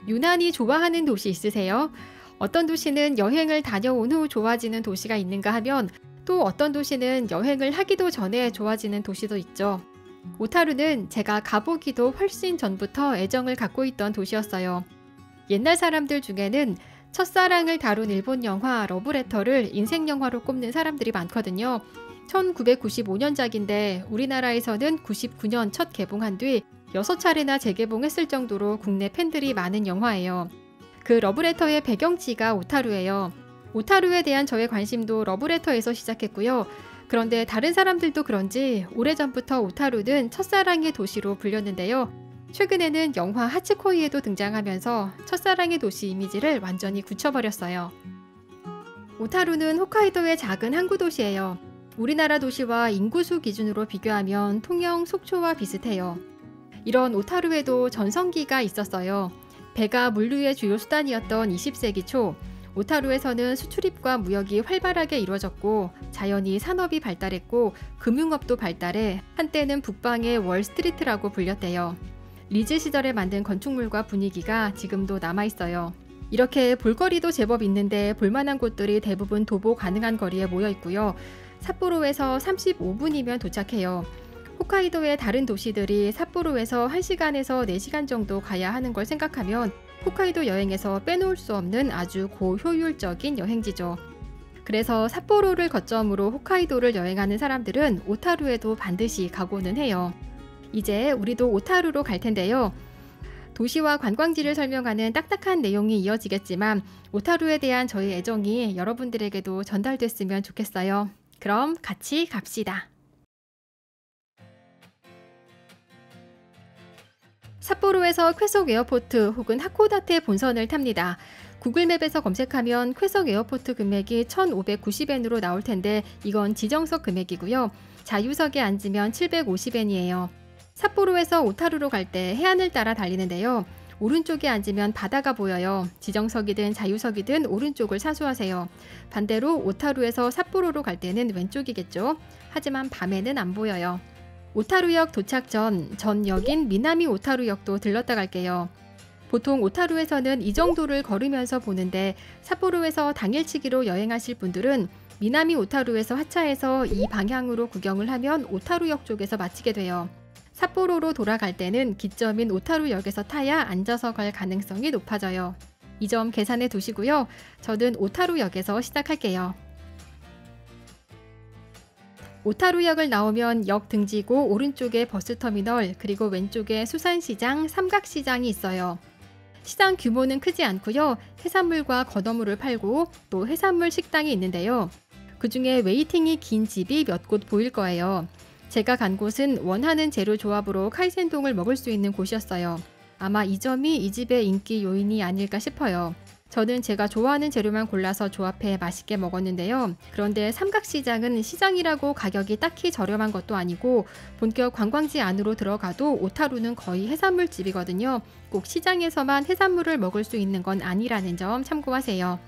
유난히 좋아하는 도시 있으세요? 어떤 도시는 여행을 다녀온 후 좋아지는 도시가 있는가 하면 또 어떤 도시는 여행을 하기도 전에 좋아지는 도시도 있죠. 오타루는 제가 가보기도 훨씬 전부터 애정을 갖고 있던 도시였어요. 옛날 사람들 중에는 첫사랑을 다룬 일본 영화 러브레터를 인생 영화로 꼽는 사람들이 많거든요. 1995년작인데 우리나라에서는 99년 첫 개봉한 뒤 6차례나 재개봉했을 정도로 국내 팬들이 많은 영화예요. 그 러브레터의 배경지가 오타루예요. 오타루에 대한 저의 관심도 러브레터에서 시작했고요. 그런데 다른 사람들도 그런지 오래전부터 오타루는 첫사랑의 도시로 불렸는데요. 최근에는 영화 하츠코이에도 등장하면서 첫사랑의 도시 이미지를 완전히 굳혀버렸어요. 오타루는 홋카이도의 작은 항구 도시예요. 우리나라 도시와 인구수 기준으로 비교하면 통영, 속초와 비슷해요. 이런 오타루에도 전성기가 있었어요. 배가 물류의 주요 수단이었던 20세기 초, 오타루에서는 수출입과 무역이 활발하게 이루어졌고 자연히 산업이 발달했고 금융업도 발달해 한때는 북방의 월스트리트라고 불렸대요. 리즈 시절에 만든 건축물과 분위기가 지금도 남아있어요. 이렇게 볼거리도 제법 있는데 볼만한 곳들이 대부분 도보 가능한 거리에 모여 있고요. 삿포로에서 35분이면 도착해요. 홋카이도의 다른 도시들이 삿포로에서 1시간에서 4시간 정도 가야 하는 걸 생각하면 홋카이도 여행에서 빼놓을 수 없는 아주 고효율적인 여행지죠. 그래서 삿포로를 거점으로 홋카이도를 여행하는 사람들은 오타루에도 반드시 가고는 해요. 이제 우리도 오타루로 갈 텐데요. 도시와 관광지를 설명하는 딱딱한 내용이 이어지겠지만 오타루에 대한 저의 애정이 여러분들에게도 전달됐으면 좋겠어요. 그럼 같이 갑시다. 삿포로에서 쾌속 에어포트 혹은 하코다테 본선을 탑니다. 구글맵에서 검색하면 쾌속 에어포트 금액이 1,590엔으로 나올 텐데 이건 지정석 금액이고요. 자유석에 앉으면 750엔이에요. 삿포로에서 오타루로 갈 때 해안을 따라 달리는데요. 오른쪽에 앉으면 바다가 보여요. 지정석이든 자유석이든 오른쪽을 사수하세요. 반대로 오타루에서 삿포로로 갈 때는 왼쪽이겠죠. 하지만 밤에는 안 보여요. 오타루역 도착 전 역인 미나미 오타루역도 들렀다 갈게요. 보통 오타루에서는 이 정도를 걸으면서 보는데 삿포로에서 당일치기로 여행하실 분들은 미나미 오타루에서 하차해서 이 방향으로 구경을 하면 오타루역 쪽에서 마치게 돼요. 삿포로로 돌아갈 때는 기점인 오타루역에서 타야 앉아서 갈 가능성이 높아져요. 이 점 계산해 두시고요. 저는 오타루역에서 시작할게요. 오타루역을 나오면 역 등지고 오른쪽에 버스터미널 그리고 왼쪽에 수산시장, 삼각시장이 있어요. 시장 규모는 크지 않고요. 해산물과 건어물을 팔고 또 해산물 식당이 있는데요. 그 중에 웨이팅이 긴 집이 몇 곳 보일 거예요. 제가 간 곳은 원하는 재료 조합으로 카이센동을 먹을 수 있는 곳이었어요. 아마 이 점이 이 집의 인기 요인이 아닐까 싶어요. 저는 제가 좋아하는 재료만 골라서 조합해 맛있게 먹었는데요. 그런데 삼각시장은 시장이라고 가격이 딱히 저렴한 것도 아니고 본격 관광지 안으로 들어가도 오타루는 거의 해산물집이거든요. 꼭 시장에서만 해산물을 먹을 수 있는 건 아니라는 점 참고하세요.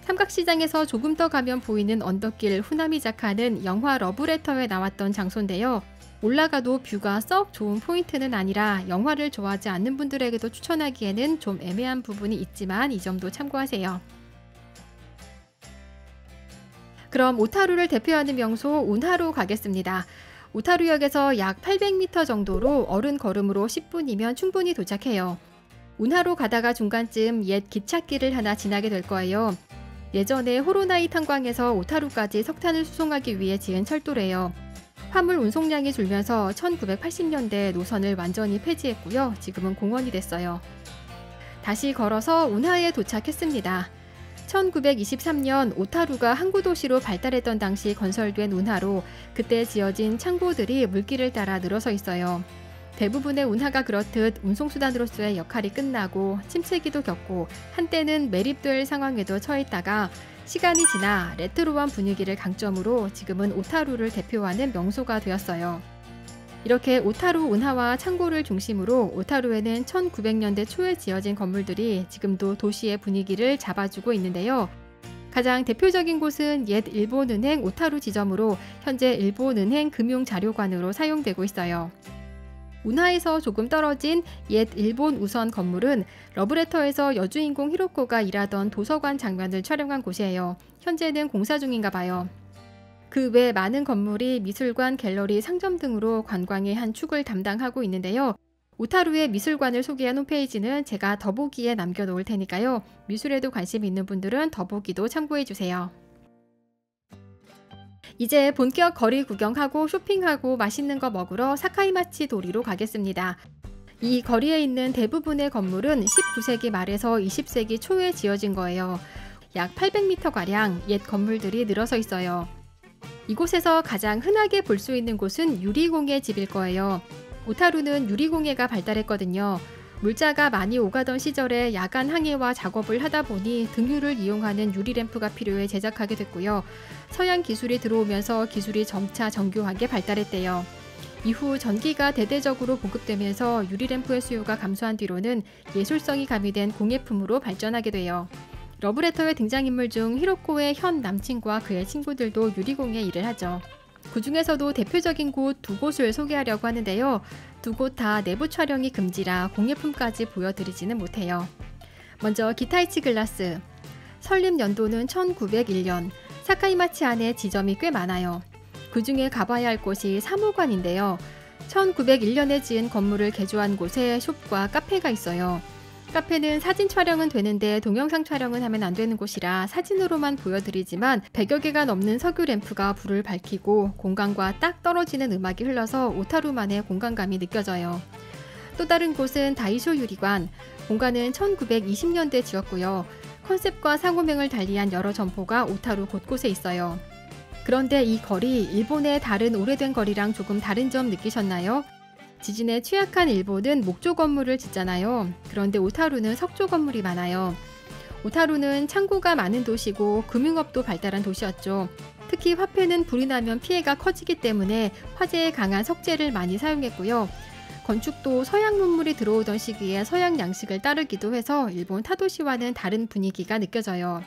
삼각시장에서 조금 더 가면 보이는 언덕길 후나미자카는 영화 러브레터에 나왔던 장소인데요. 올라가도 뷰가 썩 좋은 포인트는 아니라 영화를 좋아하지 않는 분들에게도 추천하기에는 좀 애매한 부분이 있지만 이 점도 참고하세요. 그럼 오타루를 대표하는 명소 운하로 가겠습니다. 오타루역에서 약 800m 정도로 어른 걸음으로 10분이면 충분히 도착해요. 운하로 가다가 중간쯤 옛 기찻길을 하나 지나게 될 거예요. 예전에 호로나이 탄광에서 오타루까지 석탄을 수송하기 위해 지은 철도래요. 화물 운송량이 줄면서 1980년대 노선을 완전히 폐지했고요. 지금은 공원이 됐어요. 다시 걸어서 운하에 도착했습니다. 1923년 오타루가 항구도시로 발달했던 당시 건설된 운하로 그때 지어진 창고들이 물길을 따라 늘어서 있어요. 대부분의 운하가 그렇듯 운송수단으로서의 역할이 끝나고 침체기도 겪고 한때는 매립될 상황에도 처했다가 시간이 지나 레트로한 분위기를 강점으로 지금은 오타루를 대표하는 명소가 되었어요. 이렇게 오타루 운하와 창고를 중심으로 오타루에는 1900년대 초에 지어진 건물들이 지금도 도시의 분위기를 잡아주고 있는데요. 가장 대표적인 곳은 옛 일본은행 오타루 지점으로 현재 일본은행 금융자료관으로 사용되고 있어요. 운하에서 조금 떨어진 옛 일본 우선 건물은 러브레터에서 여주인공 히로코가 일하던 도서관 장면을 촬영한 곳이에요. 현재는 공사 중인가 봐요. 그 외 많은 건물이 미술관, 갤러리, 상점 등으로 관광의 한 축을 담당하고 있는데요. 오타루의 미술관을 소개한 홈페이지는 제가 더보기에 남겨놓을 테니까요. 미술에도 관심 있는 분들은 더보기도 참고해주세요. 이제 본격 거리 구경하고 쇼핑하고 맛있는 거 먹으러 사카이마치 도리로 가겠습니다. 이 거리에 있는 대부분의 건물은 19세기 말에서 20세기 초에 지어진 거예요. 약 800m가량 옛 건물들이 늘어서 있어요. 이곳에서 가장 흔하게 볼 수 있는 곳은 유리공예 집일 거예요. 오타루는 유리공예가 발달했거든요. 물자가 많이 오가던 시절에 야간 항해와 작업을 하다 보니 등유를 이용하는 유리램프가 필요해 제작하게 됐고요. 서양 기술이 들어오면서 기술이 점차 정교하게 발달했대요. 이후 전기가 대대적으로 보급되면서 유리램프의 수요가 감소한 뒤로는 예술성이 가미된 공예품으로 발전하게 돼요. 러브레터의 등장인물 중 히로코의 현 남친과 그의 친구들도 유리공예 일을 하죠. 그 중에서도 대표적인 곳 두 곳을 소개하려고 하는데요. 두 곳 다 내부 촬영이 금지라 공예품까지 보여드리지는 못해요. 먼저 기타이치 글라스. 설립 연도는 1901년. 사카이마치 안에 지점이 꽤 많아요. 그 중에 가봐야 할 곳이 사무관인데요. 1901년에 지은 건물을 개조한 곳에 숍과 카페가 있어요. 카페는 사진 촬영은 되는데 동영상 촬영은 하면 안 되는 곳이라 사진으로만 보여드리지만 100여 개가 넘는 석유 램프가 불을 밝히고 공간과 딱 떨어지는 음악이 흘러서 오타루만의 공간감이 느껴져요. 또 다른 곳은 다이쇼 유리관. 공간은 1920년대 지었고요. 컨셉과 상호명을 달리한 여러 점포가 오타루 곳곳에 있어요. 그런데 이 거리, 일본의 다른 오래된 거리랑 조금 다른 점 느끼셨나요? 지진에 취약한 일본은 목조 건물을 짓잖아요. 그런데 오타루는 석조 건물이 많아요. 오타루는 창고가 많은 도시고 금융업도 발달한 도시였죠. 특히 화폐는 불이 나면 피해가 커지기 때문에 화재에 강한 석재를 많이 사용했고요. 건축도 서양 문물이 들어오던 시기에 서양 양식을 따르기도 해서 일본 타도시와는 다른 분위기가 느껴져요.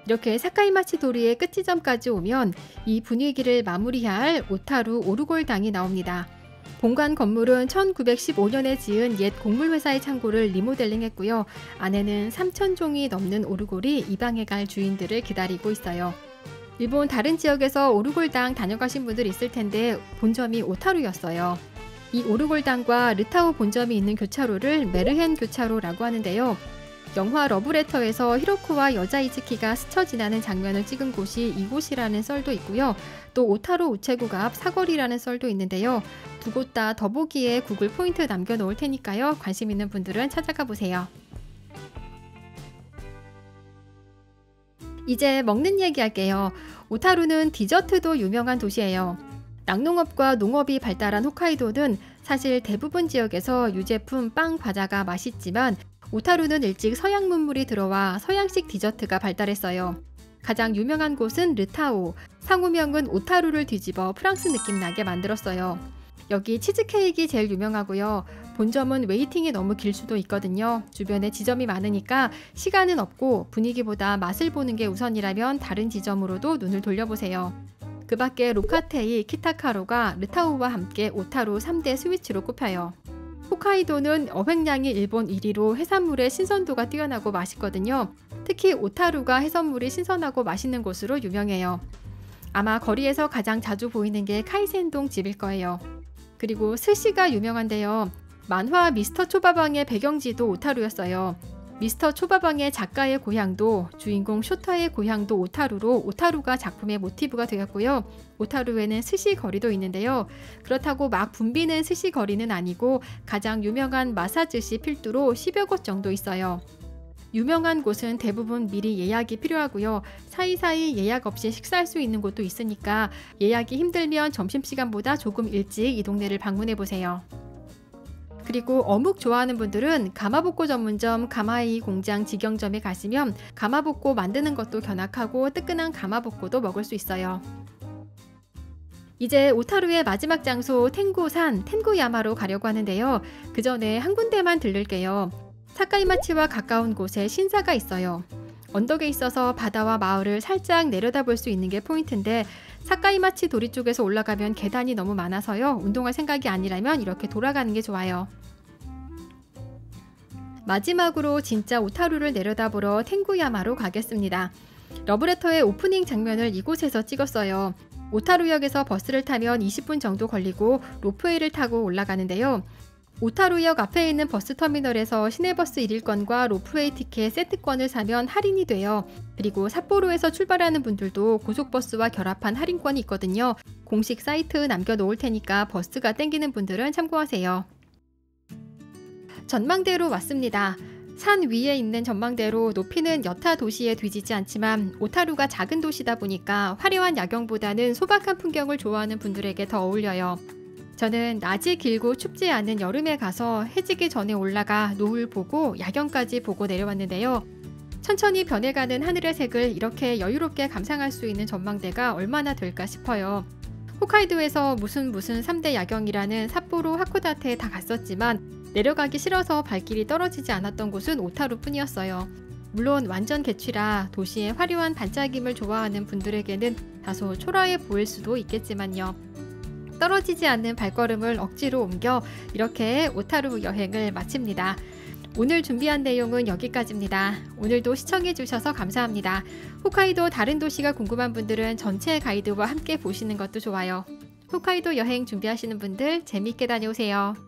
이렇게 사카이마치 도리의 끝지점까지 오면 이 분위기를 마무리할 오타루 오르골당이 나옵니다. 본관 건물은 1915년에 지은 옛 곡물회사의 창고를 리모델링 했고요. 안에는 3,000종이 넘는 오르골이 입양해 갈 주인들을 기다리고 있어요. 일본 다른 지역에서 오르골당 다녀가신 분들 있을 텐데 본점이 오타루였어요. 이 오르골당과 르타오 본점이 있는 교차로를 메르헨 교차로라고 하는데요. 영화 러브레터에서 히로코와 여자 이츠키가 스쳐 지나는 장면을 찍은 곳이 이곳이라는 썰도 있고요. 또 오타루 우체국 앞 사거리라는 썰도 있는데요. 두 곳 다 더보기에 구글 포인트 남겨놓을 테니까요. 관심 있는 분들은 찾아가 보세요. 이제 먹는 얘기 할게요. 오타루는 디저트도 유명한 도시예요. 낙농업과 농업이 발달한 홋카이도는 사실 대부분 지역에서 유제품, 빵, 과자가 맛있지만 오타루는 일찍 서양 문물이 들어와 서양식 디저트가 발달했어요. 가장 유명한 곳은 르타오, 상호명은 오타루를 뒤집어 프랑스 느낌 나게 만들었어요. 여기 치즈케이크가 제일 유명하고요. 본점은 웨이팅이 너무 길 수도 있거든요. 주변에 지점이 많으니까 시간은 없고 분위기보다 맛을 보는 게 우선이라면 다른 지점으로도 눈을 돌려보세요. 그 밖에 로카테이, 키타카로가 르타오와 함께 오타루 3대 스위치로 꼽혀요. 홋카이도는 어획량이 일본 1위로 해산물의 신선도가 뛰어나고 맛있거든요. 특히 오타루가 해산물이 신선하고 맛있는 곳으로 유명해요. 아마 거리에서 가장 자주 보이는 게 카이센동 집일 거예요. 그리고 스시가 유명한데요. 만화 미스터 초밥왕의 배경지도 오타루였어요. 미스터 초밥왕의 작가의 고향도 주인공 쇼타의 고향도 오타루로 오타루가 작품의 모티브가 되었고요. 오타루에는 스시 거리도 있는데요. 그렇다고 막 붐비는 스시 거리는 아니고 가장 유명한 마사즈시 필두로 10여 곳 정도 있어요. 유명한 곳은 대부분 미리 예약이 필요하고요. 사이사이 예약 없이 식사할 수 있는 곳도 있으니까 예약이 힘들면 점심시간보다 조금 일찍 이 동네를 방문해보세요. 그리고 어묵 좋아하는 분들은 가마복고 전문점 가마이 공장 직영점에 가시면 가마복고 만드는 것도 견학하고 뜨끈한 가마복고도 먹을 수 있어요. 이제 오타루의 마지막 장소 텐구산, 텐구야마로 가려고 하는데요. 그 전에 한 군데만 들를게요. 사카이마치와 가까운 곳에 신사가 있어요. 언덕에 있어서 바다와 마을을 살짝 내려다볼 수 있는 게 포인트인데 사카이마치 도리 쪽에서 올라가면 계단이 너무 많아서요. 운동할 생각이 아니라면 이렇게 돌아가는 게 좋아요. 마지막으로 진짜 오타루를 내려다보러 텐구야마로 가겠습니다. 러브레터의 오프닝 장면을 이곳에서 찍었어요. 오타루역에서 버스를 타면 20분 정도 걸리고 로프웨이를 타고 올라가는데요. 오타루역 앞에 있는 버스터미널에서 시내버스 1일권과 로프웨이 티켓 세트권을 사면 할인이 돼요. 그리고 삿포로에서 출발하는 분들도 고속버스와 결합한 할인권이 있거든요. 공식 사이트 남겨놓을 테니까 버스가 땡기는 분들은 참고하세요. 전망대로 왔습니다. 산 위에 있는 전망대로 높이는 여타 도시에 뒤지지 않지만 오타루가 작은 도시다 보니까 화려한 야경보다는 소박한 풍경을 좋아하는 분들에게 더 어울려요. 저는 낮이 길고 춥지 않은 여름에 가서 해지기 전에 올라가 노을 보고 야경까지 보고 내려왔는데요. 천천히 변해가는 하늘의 색을 이렇게 여유롭게 감상할 수 있는 전망대가 얼마나 될까 싶어요. 홋카이도에서 무슨 3대 야경이라는 삿포로, 하코다테에 다 갔었지만 내려가기 싫어서 발길이 떨어지지 않았던 곳은 오타루뿐이었어요. 물론 완전 개취라 도시의 화려한 반짝임을 좋아하는 분들에게는 다소 초라해 보일 수도 있겠지만요. 떨어지지 않는 발걸음을 억지로 옮겨 이렇게 오타루 여행을 마칩니다. 오늘 준비한 내용은 여기까지입니다. 오늘도 시청해주셔서 감사합니다. 홋카이도 다른 도시가 궁금한 분들은 전체 가이드와 함께 보시는 것도 좋아요. 홋카이도 여행 준비하시는 분들 재밌게 다녀오세요.